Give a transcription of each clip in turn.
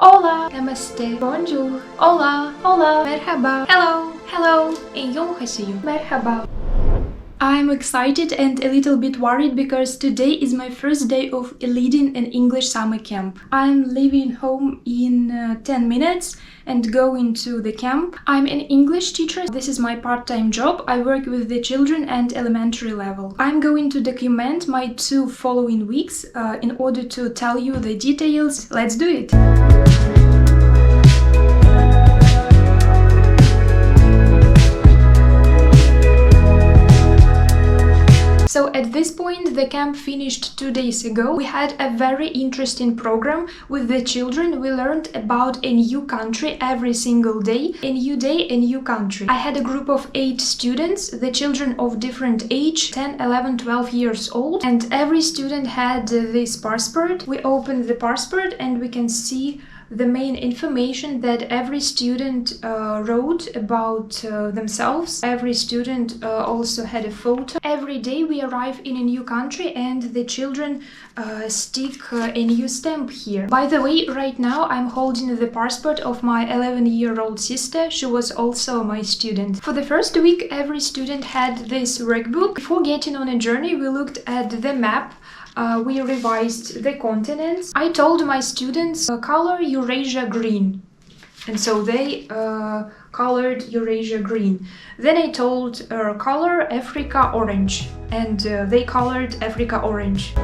Hola, namaste, bonjour, hola, hola, merhaba, hello, annyeonghaseyo, merhaba. I'm excited and a little bit worried because today is my first day of leading an English summer camp. I'm leaving home in 10 minutes and going to the camp. I'm an English teacher. This is my part-time job. I work with the children and elementary level. I'm going to document my 2 following weeks in order to tell you the details. Let's do it! So at this point, the camp finished 2 days ago. We had a very interesting program with the children. We learned about a new country every single day. A new day, a new country. I had a group of 8 students, the children of different age, 10, 11, 12 years old. And every student had this passport. We opened the passport and we can see the main information that every student wrote about themselves. Every student also had a photo. Every day we arrive in a new country and the children stick a new stamp here. By the way, right now I'm holding the passport of my 11-year-old sister. She was also my student. For the first week, every student had this workbook. Before getting on a journey, we looked at the map. We revised the continents. I told my students color Eurasia green, and so they colored Eurasia green. Then I told color Africa orange, and they colored Africa orange.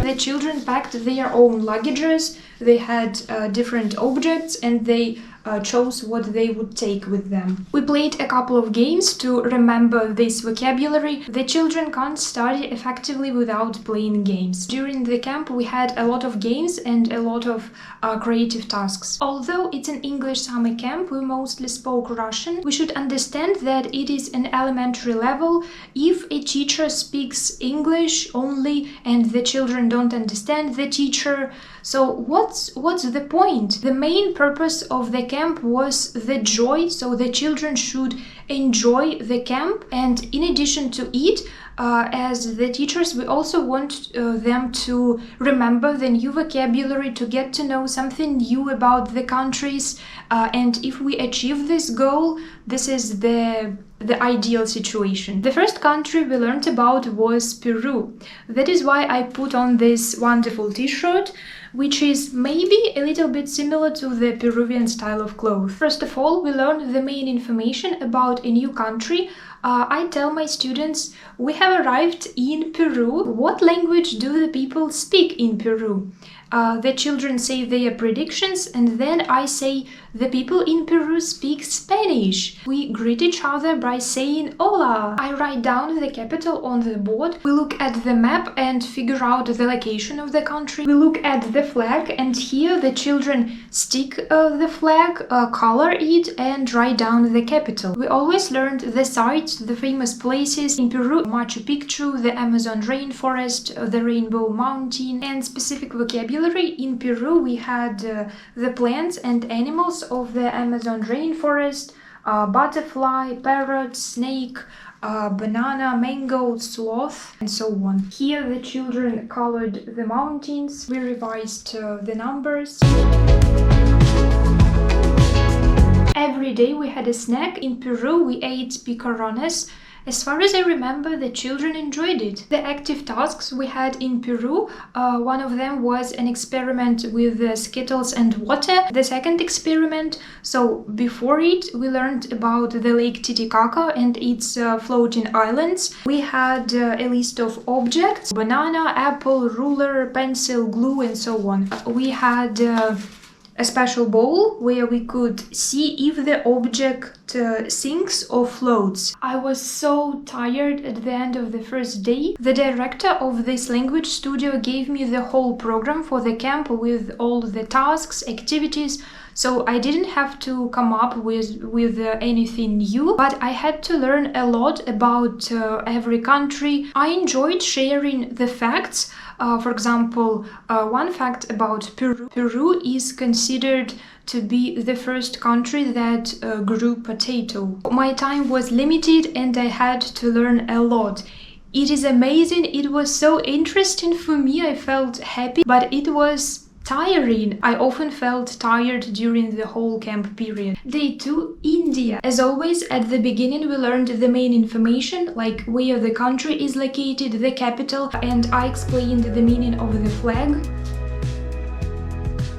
The children packed their own luggages. They had different objects and they chose what they would take with them. We played a couple of games to remember this vocabulary. The children can't study effectively without playing games. During the camp we had a lot of games and a lot of creative tasks. Although it's an English summer camp, we mostly spoke Russian. We should understand that it is an elementary level. If a teacher speaks English only and the children don't understand the teacher, so what's the point? The main purpose of the camp was the joy, so the children should enjoy the camp, and in addition to it, as the teachers, we also want them to remember the new vocabulary, to get to know something new about the countries, and if we achieve this goal, this is the ideal situation. The first country we learned about was Peru. That is why I put on this wonderful t-shirt, which is maybe a little bit similar to the Peruvian style of clothes. First of all, we learned the main information about a new country. I tell my students, we have arrived in Peru. What language do the people speak in Peru? The children say their predictions, and then I say the people in Peru speak Spanish. We greet each other by saying hola. I write down the capital on the board. We look at the map and figure out the location of the country. We look at the flag, and here the children stick the flag, color it, and write down the capital. We always learned the sites, the famous places in Peru: Machu Picchu, the Amazon rainforest, the Rainbow Mountain, and specific vocabulary. In Peru we had the plants and animals of the Amazon rainforest, butterfly, parrot, snake, banana, mango, sloth, and so on. Here the children colored the mountains. We revised the numbers. Every day we had a snack. In Peru we ate picarones. As far as I remember, the children enjoyed it. The active tasks we had in Peru, one of them was an experiment with Skittles and water. The second experiment, so before it, we learned about the Lake Titicaca and its floating islands. We had a list of objects: banana, apple, ruler, pencil, glue, and so on. We had a special bowl where we could see if the object sinks or floats. I was so tired at the end of the first day. The director of this language studio gave me the whole program for the camp with all the tasks, activities, so I didn't have to come up with anything new, but I had to learn a lot about every country. I enjoyed sharing the facts. For example, one fact about Peru. Peru is considered to be the first country that grew potato. My time was limited and I had to learn a lot. It is amazing, it was so interesting for me, I felt happy, but it was Tiring. I often felt tired during the whole camp period. Day 2, India. As always, at the beginning we learned the main information, like where the country is located, the capital, and I explained the meaning of the flag.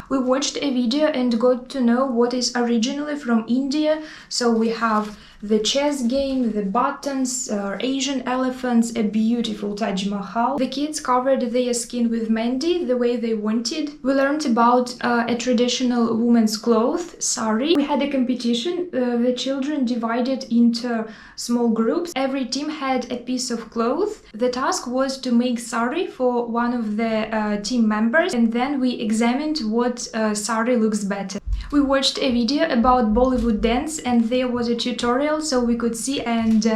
We watched a video and got to know what is originally from India. So we have the chess game, the buttons, Asian elephants, a beautiful Taj Mahal. The kids covered their skin with mehndi the way they wanted. We learned about a traditional woman's cloth, sari. We had a competition. The children divided into small groups. Every team had a piece of cloth. The task was to make sari for one of the team members, and then we examined what sari looks better. We watched a video about Bollywood dance, and there was a tutorial so we could see and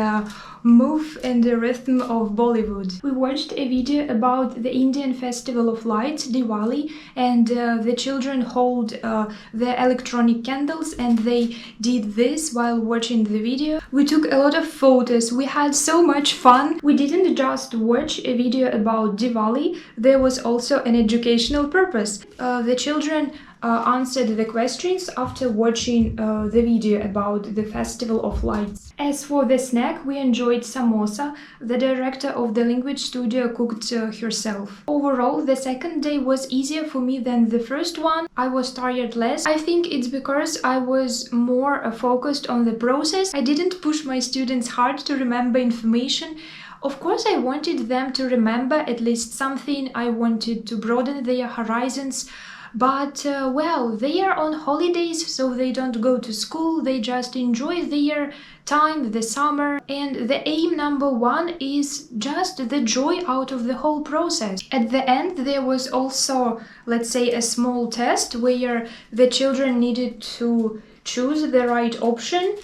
move in the rhythm of Bollywood. We watched a video about the Indian festival of lights, Diwali, and the children hold the electronic candles, and they did this while watching the video. We took a lot of photos. We had so much fun. We didn't just watch a video about Diwali, there was also an educational purpose. The children answered the questions after watching the video about the Festival of Lights. As for the snack, we enjoyed samosa. The director of the language studio cooked herself. Overall, the second day was easier for me than the first one. I was tired less. I think it's because I was more focused on the process. I didn't push my students hard to remember information. Of course, I wanted them to remember at least something. I wanted to broaden their horizons. But, well, they are on holidays, so they don't go to school, they just enjoy their time, the summer. And the aim number one is just the joy out of the whole process. At the end, there was also, let's say, a small test where the children needed to choose the right option.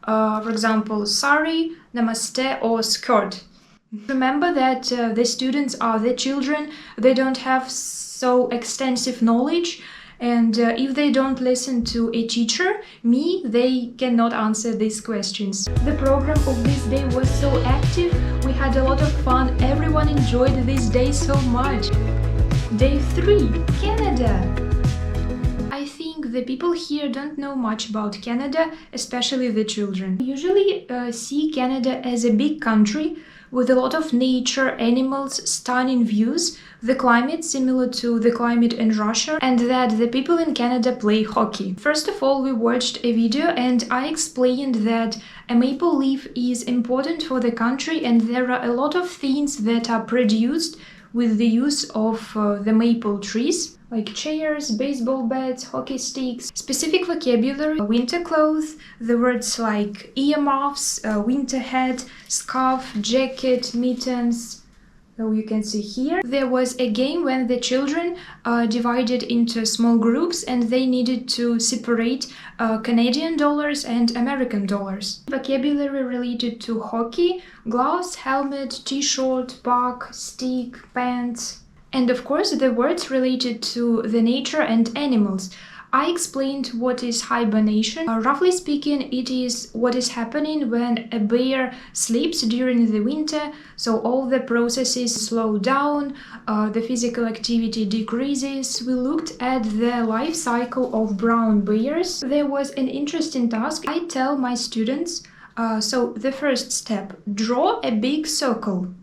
For example, sari, namaste, or skirt. Remember that the students are the children, they don't have so extensive knowledge, and if they don't listen to a teacher, me, they cannot answer these questions. The program of this day was so active, we had a lot of fun, everyone enjoyed this day so much. Day 3, Canada. I think the people here don't know much about Canada, especially the children. We usually see Canada as a big country with a lot of nature, animals, stunning views, the climate similar to the climate in Russia, and that the people in Canada play hockey. First of all, we watched a video and I explained that a maple leaf is important for the country, and there are a lot of things that are produced with the use of the maple trees, like chairs, baseball bats, hockey sticks, specific vocabulary, winter clothes, the words like earmuffs, winter hat, scarf, jacket, mittens. So you can see here. There was a game when the children divided into small groups and they needed to separate Canadian dollars and American dollars. Vocabulary related to hockey, gloves, helmet, t-shirt, puck, stick, pants. And of course the words related to the nature and animals. I explained what is hibernation. Roughly speaking, it is what is happening when a bear sleeps during the winter, so all the processes slow down, the physical activity decreases. We looked at the life cycle of brown bears. There was an interesting task. I tell my students, so the first step, draw a big circle.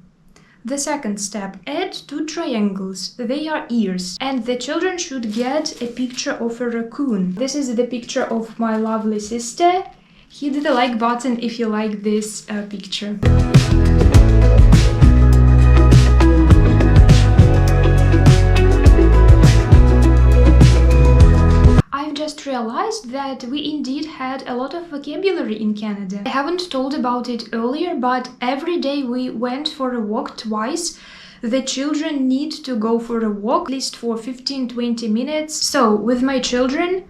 The second step, add 2 triangles, they are ears, and the children should get a picture of a raccoon. This is the picture of my lovely sister. Hit the like button if you like this picture. I've just realized that we indeed had a lot of vocabulary in Canada. I haven't told about it earlier, but every day we went for a walk twice. The children need to go for a walk, at least for 15-20 minutes. So, with my children,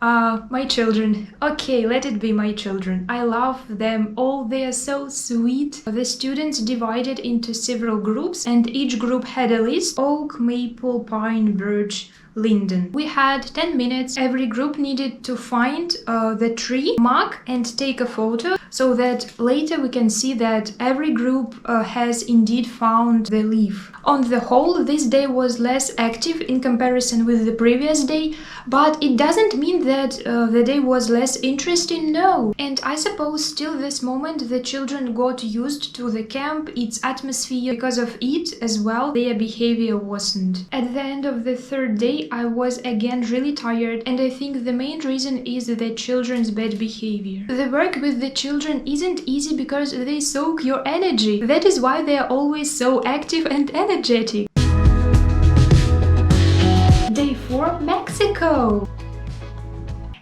okay, let it be my children. I love them all, they are so sweet. The students divided into several groups and each group had a list: oak, maple, pine, birch, linden. We had 10 minutes. Every group needed to find the tree, mark and take a photo so that later we can see that every group has indeed found the leaf. On the whole, this day was less active in comparison with the previous day, but it doesn't mean that the day was less interesting, no. And I suppose still this moment the children got used to the camp, its atmosphere. Because of it as well, their behavior worsened. At the end of the third day, I was again really tired, and I think the main reason is the children's bad behavior. The work with the children isn't easy because they soak your energy. That is why they are always so active and energetic. Day 4, Mexico!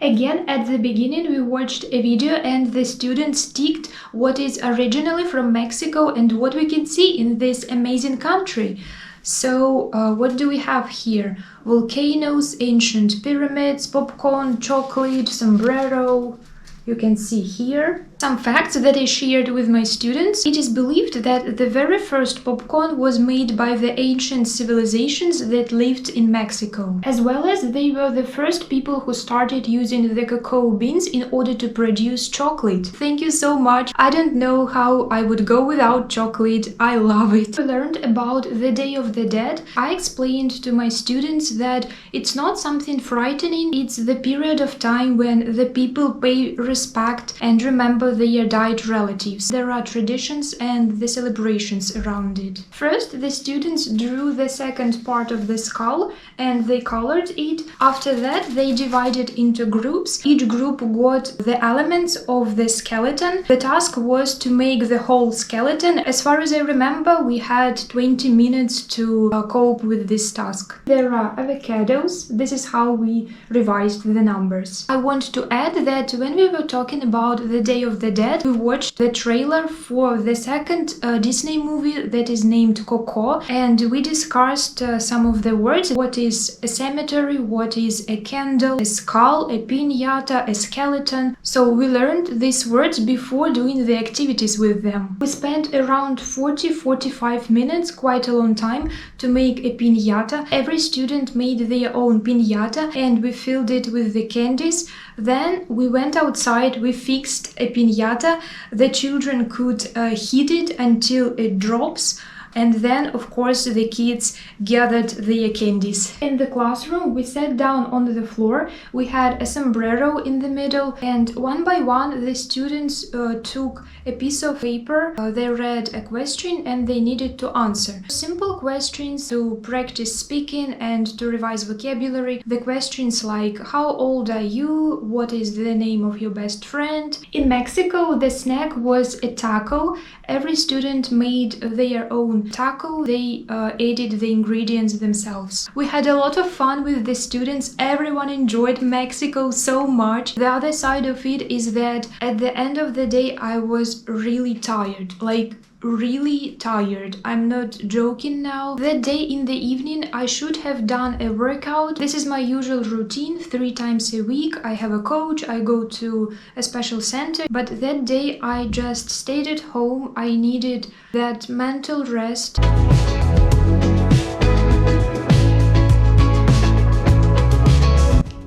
Again, at the beginning we watched a video and the students ticked what is originally from Mexico and what we can see in this amazing country. So, what do we have here? Volcanoes, ancient pyramids, popcorn, chocolate, sombrero. You can see here some facts that I shared with my students. It is believed that the very first popcorn was made by the ancient civilizations that lived in Mexico, as well as they were the first people who started using the cacao beans in order to produce chocolate. Thank you so much. I don't know how I would go without chocolate. I love it. We learned about the Day of the Dead. I explained to my students that it's not something frightening. It's the period of time when the people pay respect and remember their died relatives. There are traditions and the celebrations around it. First, the students drew the second part of the skull and they colored it. After that, they divided into groups. Each group got the elements of the skeleton. The task was to make the whole skeleton. As far as I remember, we had 20 minutes to cope with this task. There are avocados. This is how we revised the numbers. I want to add that when we were talking about the Day of the Dead, we watched the trailer for the second Disney movie that is named Coco, and we discussed some of the words. What is a cemetery, what is a candle, a skull, a piñata, a skeleton. So we learned these words before doing the activities with them. We spent around 40-45 minutes, quite a long time, to make a piñata. Every student made their own piñata and we filled it with the candies. Then we went outside, we fixed a piñata. The children could hit it until it drops. And then, of course, the kids gathered their candies. In the classroom, we sat down on the floor. We had a sombrero in the middle, and one by one, the students took a piece of paper. They read a question and they needed to answer. Simple questions to practice speaking and to revise vocabulary. The questions like, how old are you? What is the name of your best friend? In Mexico, the snack was a taco. Every student made their own taco. They added the ingredients themselves. We had a lot of fun with the students. Everyone enjoyed Mexico so much. The other side of it is that at the end of the day I was really tired, like really tired. I'm not joking now. That day in the evening I should have done a workout. This is my usual routine 3 times a week. I have a coach, I go to a special center, but that day I just stayed at home. I needed that mental rest.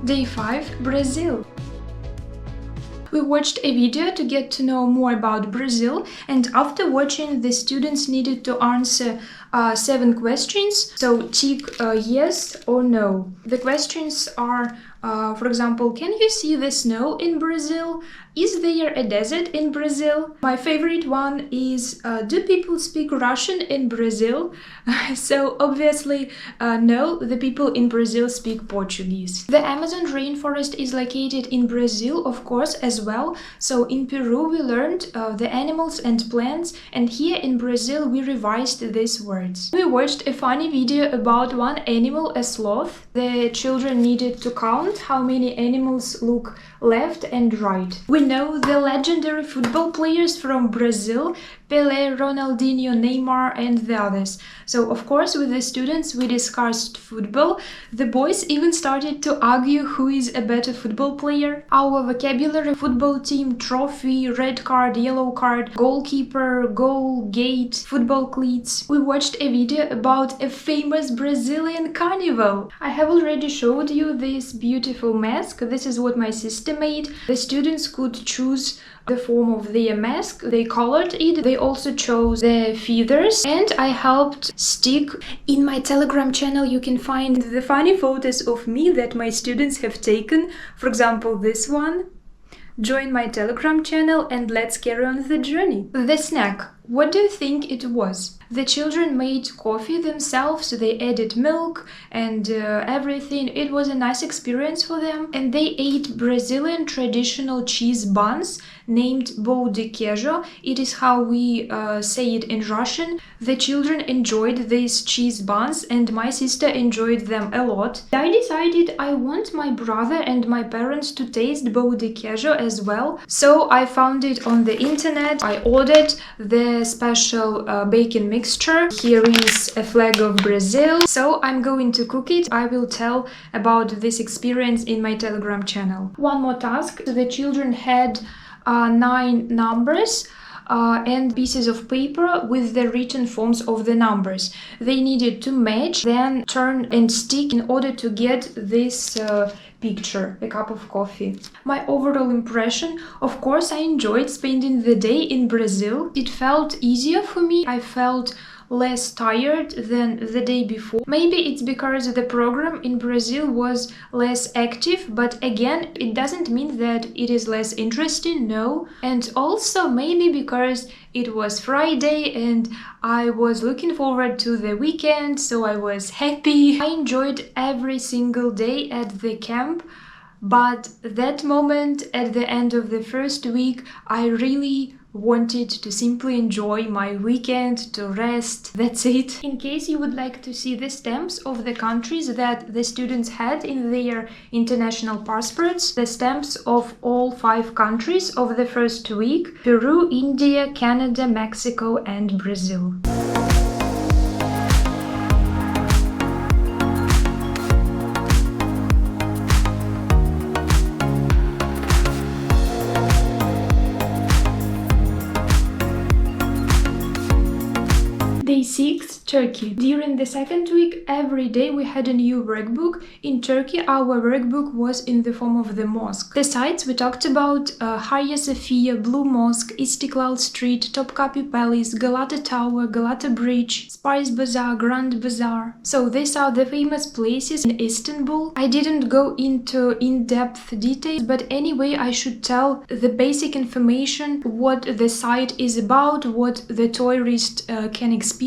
Day 5, Brazil. We watched a video to get to know more about Brazil, and after watching, the students needed to answer 7 questions. So tick yes or no. The questions are, for example, can you see the snow in Brazil? Is there a desert in Brazil? My favorite one is, do people speak Russian in Brazil? So obviously, no, the people in Brazil speak Portuguese. The Amazon rainforest is located in Brazil, of course, as well. So in Peru, we learned the animals and plants, and here in Brazil, we revised these words. We watched a funny video about one animal, a sloth. The children needed to count how many animals look left and right. We know the legendary football players from Brazil, Pelé, Ronaldinho, Neymar, and the others. So of course with the students we discussed football. The boys even started to argue who is a better football player. Our vocabulary, football team, trophy, red card, yellow card, goalkeeper, goal, gate, football cleats. We watched a video about a famous Brazilian carnival. I have already showed you this beautiful mask. This is what my sister made. The students could choose the form of their mask. They colored it. They also chose the feathers, and I helped stick. In my Telegram channel you can find the funny photos of me that my students have taken. For example, this one. Join my Telegram channel and let's carry on the journey. The snack. What do you think it was? The children made coffee themselves, they added milk and everything. It was a nice experience for them. And they ate Brazilian traditional cheese buns named pão de queijo. It is how we say it in Russian. The children enjoyed these cheese buns and my sister enjoyed them a lot. I decided I want my brother and my parents to taste pão de queijo as well. So I found it on the internet. I ordered the special bacon mixture. Here is a flag of Brazil. So I'm going to cook it. I will tell about this experience in my Telegram channel. One more task. The children had 9 numbers and pieces of paper with the written forms of the numbers. They needed to match, then turn and stick in order to get this picture, a cup of coffee. My overall impression, of course, I enjoyed spending the day in Brazil. It felt easier for me. I felt less tired than the day before. Maybe it's because the program in Brazil was less active, but again, it doesn't mean that it is less interesting, no. And also maybe because it was Friday and I was looking forward to the weekend, so I was happy. I enjoyed every single day at the camp, but that moment at the end of the first week, I really wanted to simply enjoy my weekend, to rest. That's it. In case you would like to see the stamps of the countries that the students had in their international passports, the stamps of all 5 countries of the first week: Peru, India, Canada, Mexico, and Brazil. Day 6, Turkey. During the second week, every day we had a new workbook. In Turkey, our workbook was in the form of the mosque. The sites we talked about: Hagia Sophia, Blue Mosque, Istiklal Street, Topkapi Palace, Galata Tower, Galata Bridge, Spice Bazaar, Grand Bazaar. So these are the famous places in Istanbul. I didn't go into in-depth details, but anyway, I should tell the basic information, what the site is about, what the tourist can experience.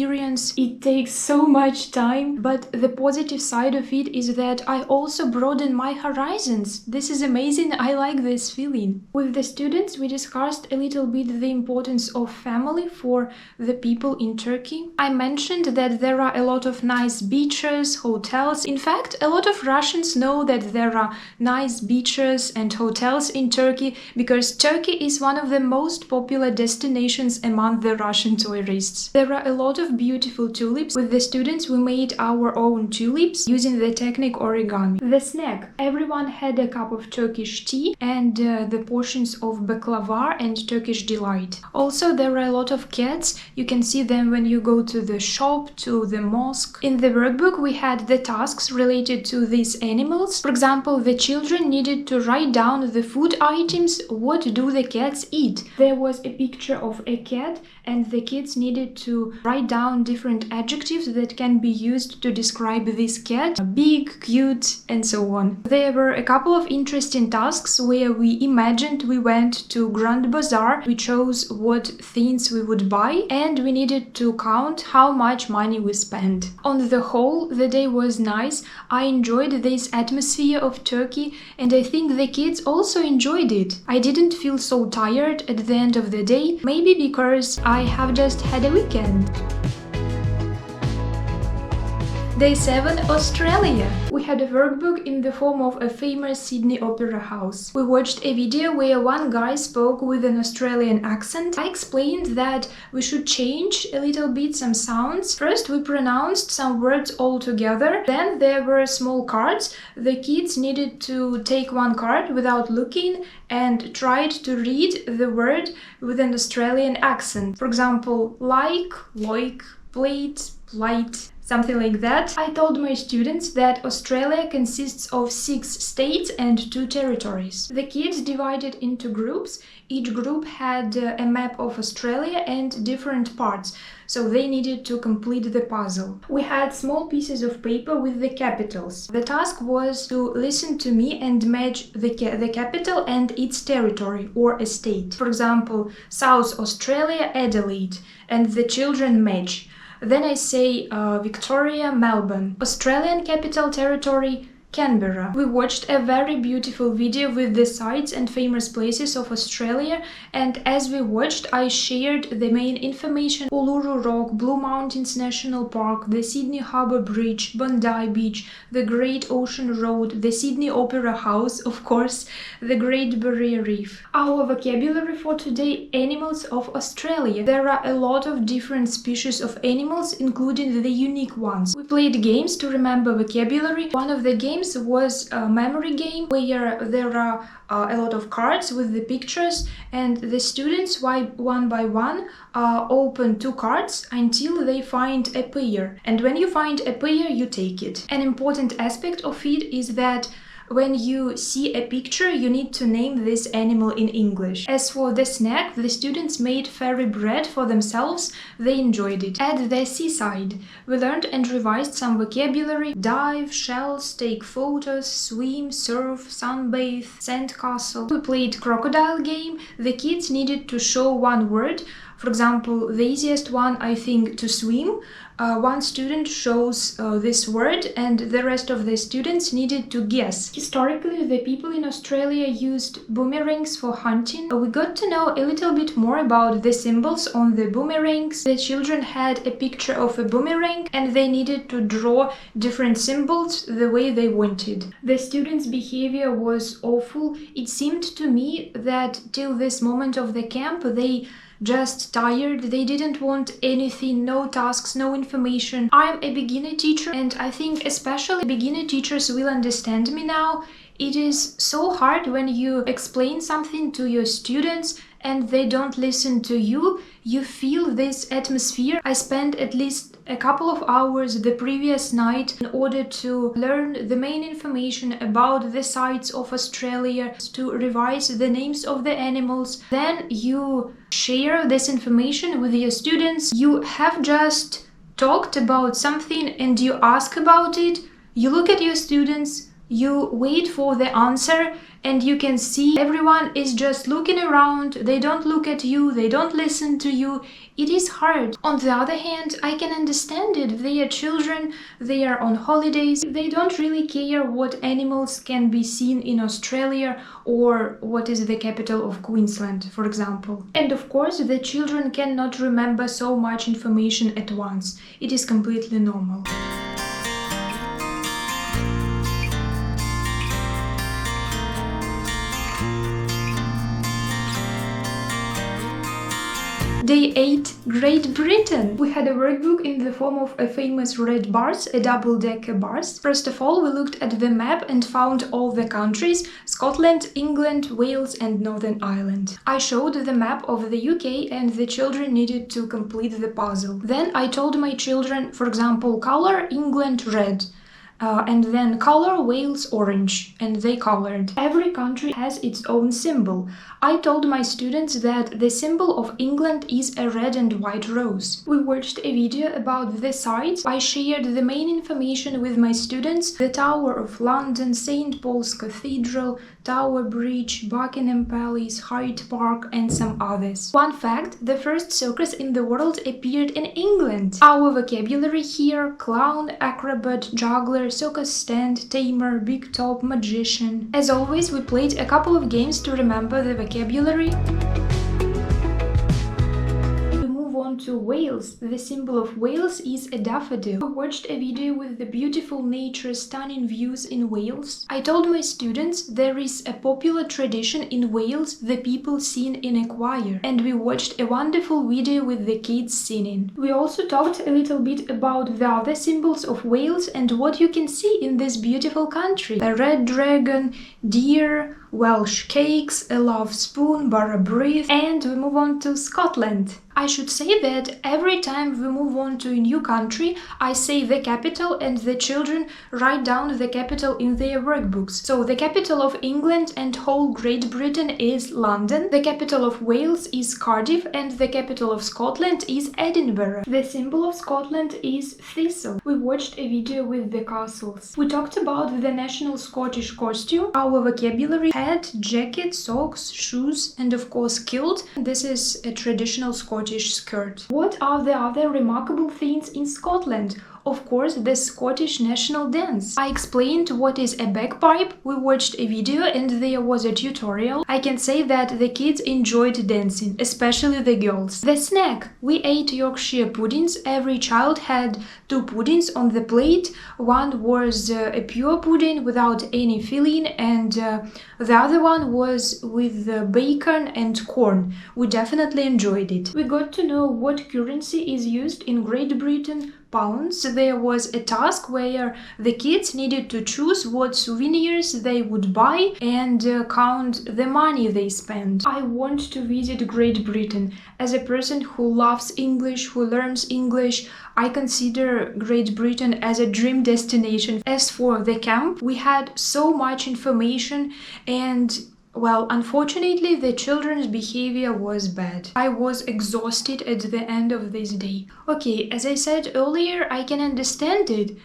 It takes so much time, but the positive side of it is that I also broaden my horizons. This is amazing. I like this feeling. With the students, we discussed a little bit the importance of family for the people in Turkey. I mentioned that there are a lot of nice beaches, hotels. In fact, a lot of Russians know that there are nice beaches and hotels in Turkey because Turkey is one of the most popular destinations among the Russian tourists. There are a lot of beautiful tulips. With the students, we made our own tulips using the technique origami. The snack. Everyone had a cup of Turkish tea and the portions of baklava and Turkish delight. Also, there are a lot of cats. You can see them when you go to the shop, to the mosque. In the workbook, we had the tasks related to these animals. For example, the children needed to write down the food items. What do the cats eat? There was a picture of a cat and the kids needed to write down different adjectives that can be used to describe this cat: big, cute, and so on. There were a couple of interesting tasks where we imagined we went to Grand Bazaar, we chose what things we would buy, and we needed to count how much money we spent. On the whole, the day was nice. I enjoyed this atmosphere of Turkey, and I think the kids also enjoyed it. I didn't feel so tired at the end of the day, maybe because I have just had a weekend. Day 7, Australia. We had a workbook in the form of a famous Sydney Opera House. We watched a video where one guy spoke with an Australian accent. I explained that we should change a little bit some sounds. First, we pronounced some words all together. Then there were small cards. The kids needed to take one card without looking and tried to read the word with an Australian accent. For example, like, plate, plight, something like that. I told my students that Australia consists of 6 states and 2 territories. The kids divided into groups. Each group had a map of Australia and different parts, so they needed to complete the puzzle. We had small pieces of paper with the capitals. The task was to listen to me and match the capital and its territory or a state. For example, South Australia, Adelaide, and the children match. Then I say Victoria, Melbourne. Australian Capital Territory, Canberra. We watched a very beautiful video with the sights and famous places of Australia, and as we watched, I shared the main information: Uluru Rock, Blue Mountains National Park, the Sydney Harbour Bridge, Bondi Beach, the Great Ocean Road, the Sydney Opera House, of course, the Great Barrier Reef. Our vocabulary for today: animals of Australia. There are a lot of different species of animals, including the unique ones. We played games to remember vocabulary. One of the games was a memory game where there are a lot of cards with the pictures, and the students one by one open 2 cards until they find a pair, and when you find a pair you take it. An important aspect of it is that when you see a picture, you need to name this animal in English. As for the snack, the students made fairy bread for themselves. They enjoyed it. At the seaside, we learned and revised some vocabulary: dive, shells, take photos, swim, surf, sunbathe, sandcastle. We played crocodile game. The kids needed to show one word. For example, the easiest one, I think, to swim. One student shows this word and the rest of the students needed to guess. Historically, the people in Australia used boomerangs for hunting. We got to know a little bit more about the symbols on the boomerangs. The children had a picture of a boomerang and they needed to draw different symbols the way they wanted. The students' behavior was awful. It seemed to me that till this moment of the camp they just tired, they didn't want anything, no tasks, no information. I'm a beginner teacher and I think especially beginner teachers will understand me now. It is so hard when you explain something to your students and they don't listen to you. You feel this atmosphere. I spent at least a couple of hours the previous night in order to learn the main information about the sights of Australia, to revise the names of the animals. Then you share this information with your students. You have just talked about something and you ask about it. You look at your students, you wait for the answer, and you can see everyone is just looking around. They don't look at you, they don't listen to you. It is hard. On the other hand, I can understand it. They are children, they are on holidays. They don't really care what animals can be seen in Australia or what is the capital of Queensland, for example. And of course, the children cannot remember so much information at once. It is completely normal. Day 8, Great Britain. We had a workbook in the form of a famous red bus, a double-decker bus. First of all, we looked at the map and found all the countries: Scotland, England, Wales and Northern Ireland. I showed the map of the UK and the children needed to complete the puzzle. Then I told my children, for example, color England red. And then color Wales orange, and they colored. Every country has its own symbol. I told my students that the symbol of England is a red and white rose. We watched a video about the sights. I shared the main information with my students: the Tower of London, St. Paul's Cathedral, Tower Bridge, Buckingham Palace, Hyde Park and some others. One fact: the first circus in the world appeared in England. Our vocabulary here: clown, acrobat, juggler, circus stand, tamer, big top, magician. As always, we played a couple of games to remember the vocabulary. We move on on to Wales. The symbol of Wales is a daffodil. I watched a video with the beautiful nature, stunning views in Wales. I told my students there is a popular tradition in Wales, the people sing in a choir, and we watched a wonderful video with the kids singing. We also talked a little bit about the other symbols of Wales and what you can see in this beautiful country. A red dragon, deer, Welsh cakes, a love spoon, Barra breath, and we move on to Scotland. I should say that every time we move on to a new country, I say the capital and the children write down the capital in their workbooks. So the capital of England and whole Great Britain is London, the capital of Wales is Cardiff, and the capital of Scotland is Edinburgh. The symbol of Scotland is thistle. We watched a video with the castles. We talked about the national Scottish costume. Our vocabulary: hat, jacket, socks, shoes, and of course kilt. This is a traditional Scottish skirt. What are the other remarkable things in Scotland? Of course, the Scottish national dance. I explained what is a bagpipe. We watched a video and there was a tutorial. I can say that the kids enjoyed dancing, especially the girls. The snack. We ate Yorkshire puddings. Every child had 2 puddings on the plate. One was a pure pudding without any filling, and the other one was with bacon and corn. We definitely enjoyed it. We got to know what currency is used in Great Britain. Pounds. There was a task where the kids needed to choose what souvenirs they would buy and count the money they spent. I want to visit Great Britain. As a person who loves English, who learns English, I consider Great Britain as a dream destination. As for the camp, we had so much information and well, unfortunately, the children's behavior was bad. I was exhausted at the end of this day. Okay, as I said earlier, I can understand it,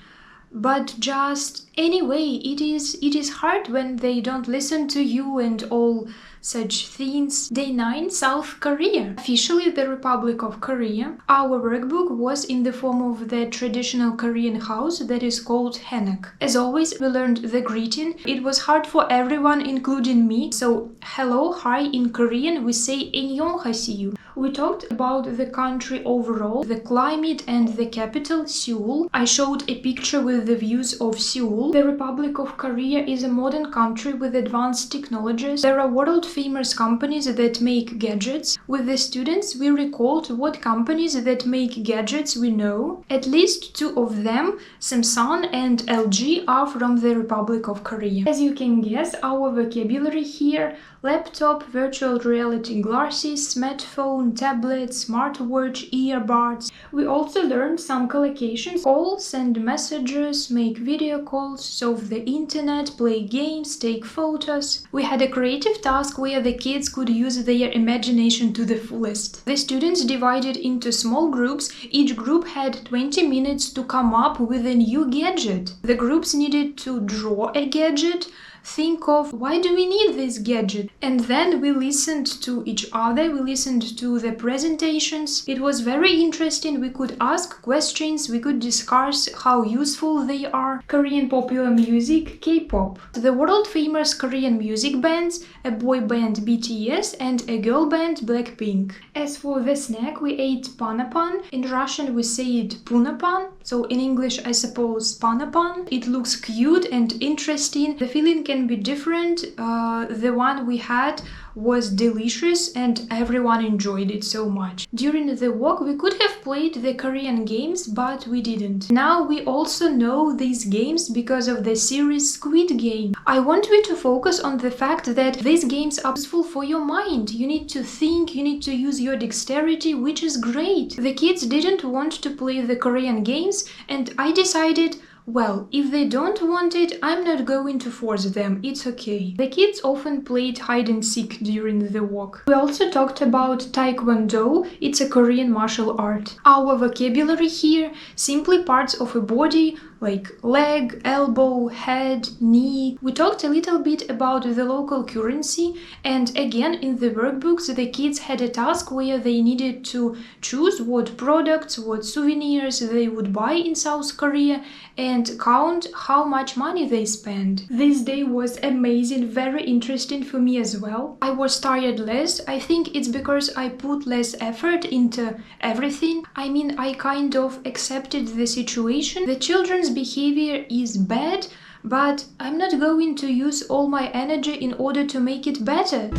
but just anyway, it is hard when they don't listen to you and all such things. Day 9, South Korea. Officially the Republic of Korea. Our workbook was in the form of the traditional Korean house that is called hanok. As always, we learned the greeting. It was hard for everyone, including me. So, hello, hi in Korean, we say 안녕하세요. We talked about the country overall, the climate and the capital, Seoul. I showed a picture with the views of Seoul. The Republic of Korea is a modern country with advanced technologies. There are world-famous companies that make gadgets. With the students, we recalled what companies that make gadgets we know. At least 2 of them, Samsung and LG, are from the Republic of Korea. As you can guess, our vocabulary here: laptop, virtual reality glasses, smartphone, tablet, smartwatch, earbuds. We also learned some collocations: call, send messages, make video calls, surf the internet, play games, take photos. We had a creative task where the kids could use their imagination to the fullest. The students divided into small groups. Each group had 20 minutes to come up with a new gadget. The groups needed to draw a gadget, think of why do we need this gadget, and then we listened to each other, we listened to the presentations. It was very interesting. We could ask questions, we could discuss how useful they are. Korean popular music, K-pop. The world famous Korean music bands, a boy band BTS and a girl band Blackpink. As for the snack, we ate panapan. In Russian we say it punapan, so in English I suppose panapan. It looks cute and interesting. The feeling can be different. The one we had was delicious and everyone enjoyed it so much. During the walk we could have played the Korean games, but we didn't. Now we also know these games because of the series Squid Game. I want you to focus on the fact that these games are useful for your mind. You need to think, you need to use your dexterity, which is great. The kids didn't want to play the Korean games and I decided, well, if they don't want it, I'm not going to force them, it's okay. The kids often played hide and seek during the walk. We also talked about Taekwondo. It's a Korean martial art. Our vocabulary here: simply parts of a body, like leg, elbow, head, knee. We talked a little bit about the local currency, and again in the workbooks the kids had a task where they needed to choose what products, what souvenirs they would buy in South Korea and count how much money they spend. This day was amazing, very interesting for me as well. I was tired less. I think it's because I put less effort into everything. I mean, I kind of accepted the situation. The children's behavior is bad, but I'm not going to use all my energy in order to make it better.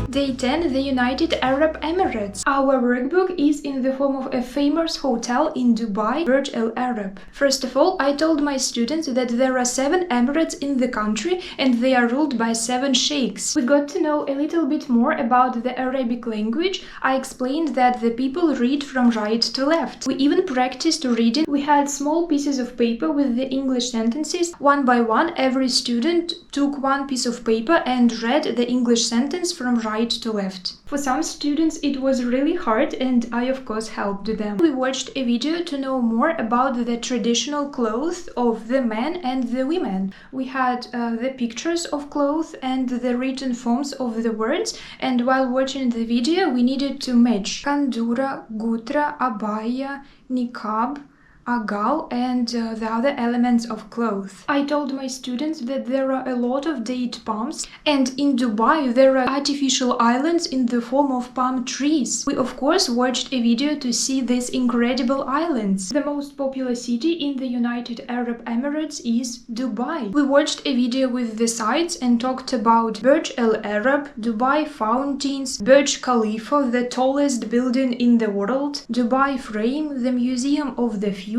Day 10, the United Arab Emirates. Our workbook is in the form of a famous hotel in Dubai, Burj Al Arab. First of all, I told my students that there are 7 emirates in the country and they are ruled by 7 sheikhs. We got to know a little bit more about the Arabic language. I explained that the people read from right to left. We even practiced reading. We had small pieces of paper with the English sentences. One by one, every student took one piece of paper and read the English sentence from right to left. For some students it was really hard and I of course helped them. We watched a video to know more about the traditional clothes of the men and the women. We had the pictures of clothes and the written forms of the words, and while watching the video we needed to match kandura, gutra, abaya, niqab, agal and the other elements of clothes. I told my students that there are a lot of date palms, and in Dubai there are artificial islands in the form of palm trees. We of course watched a video to see these incredible islands. The most popular city in the United Arab Emirates is Dubai. We watched a video with the sites and talked about Burj Al Arab, Dubai fountains, Burj Khalifa, the tallest building in the world, Dubai Frame, the Museum of the Future.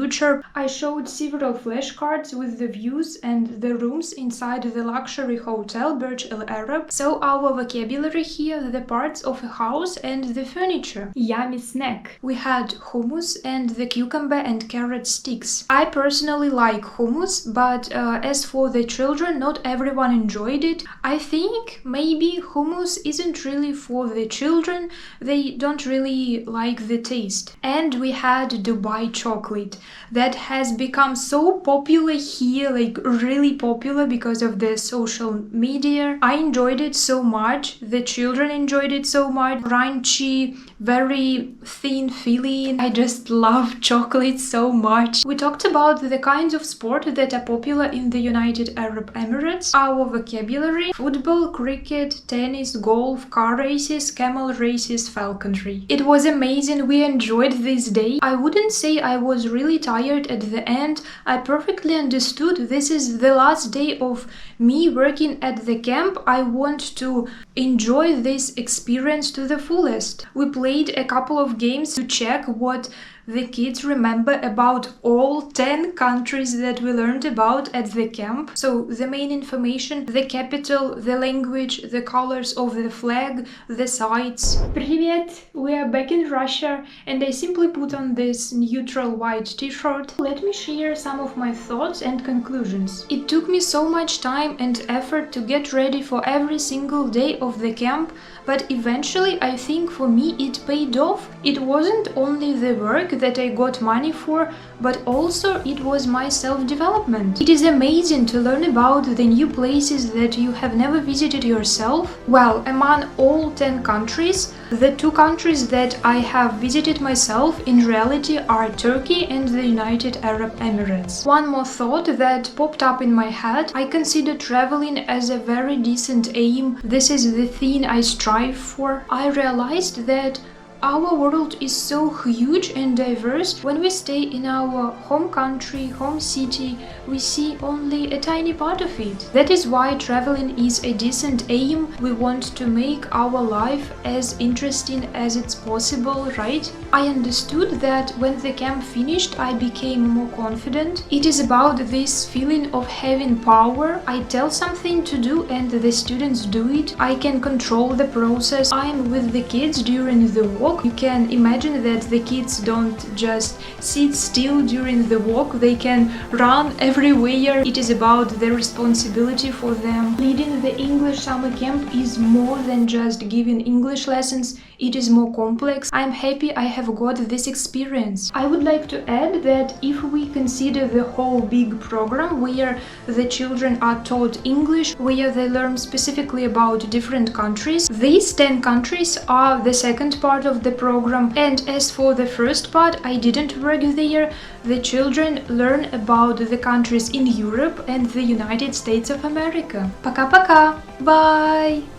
I showed several flashcards with the views and the rooms inside the luxury hotel Burj Al Arab. So our vocabulary here, the parts of a house and the furniture. Yummy snack. We had hummus and the cucumber and carrot sticks. I personally like hummus, but as for the children, not everyone enjoyed it. I think maybe hummus isn't really for the children. They don't really like the taste. And we had Dubai chocolate. That has become so popular here, like really popular because of the social media. I enjoyed it so much, the children enjoyed it so much. Crunchy, very thin feeling. I just love chocolate so much. We talked about the kinds of sport that are popular in the United Arab Emirates. Our vocabulary: football, cricket, tennis, golf, car races, camel races, falconry. It was amazing. We enjoyed this day. I wouldn't say I was really tired at the end. I perfectly understood this is the last day of me working at the camp. I want to enjoy this experience to the fullest. We played a couple of games to check what the kids remember about all 10 countries that we learned about at the camp. So the main information, the capital, the language, the colors of the flag, the sites. Привет! We are back in Russia and I simply put on this neutral white t-shirt. Let me share some of my thoughts and conclusions. It took me so much time and effort to get ready for every single day of the camp, but eventually I think for me it paid off. It wasn't only the work that I got money for, but also it was my self-development. It is amazing to learn about the new places that you have never visited yourself. Well, among all 10 countries, the 2 countries that I have visited myself in reality are Turkey and the United Arab Emirates. One more thought that popped up in my head: I consider traveling as a very decent aim. This is the thing I strive for. I realized that our world is so huge and diverse. When we stay in our home country, home city, we see only a tiny part of it. That is why traveling is a decent aim. We want to make our life as interesting as it's possible, right? I understood that when the camp finished, I became more confident. It is about this feeling of having power. I tell something to do and the students do it. I can control the process. I'm with the kids during the walk. You can imagine that the kids don't just sit still during the walk, they can run everywhere. It is about the responsibility for them. Leading the English summer camp is more than just giving English lessons. it is more complex. I'm happy I have got this experience. I would like to add that if we consider the whole big program where the children are taught English, where they learn specifically about different countries, these 10 countries are the second part of the program. And as for the first part, I didn't work there. The children learn about the countries in Europe and the United States of America. Пока-пока! Bye!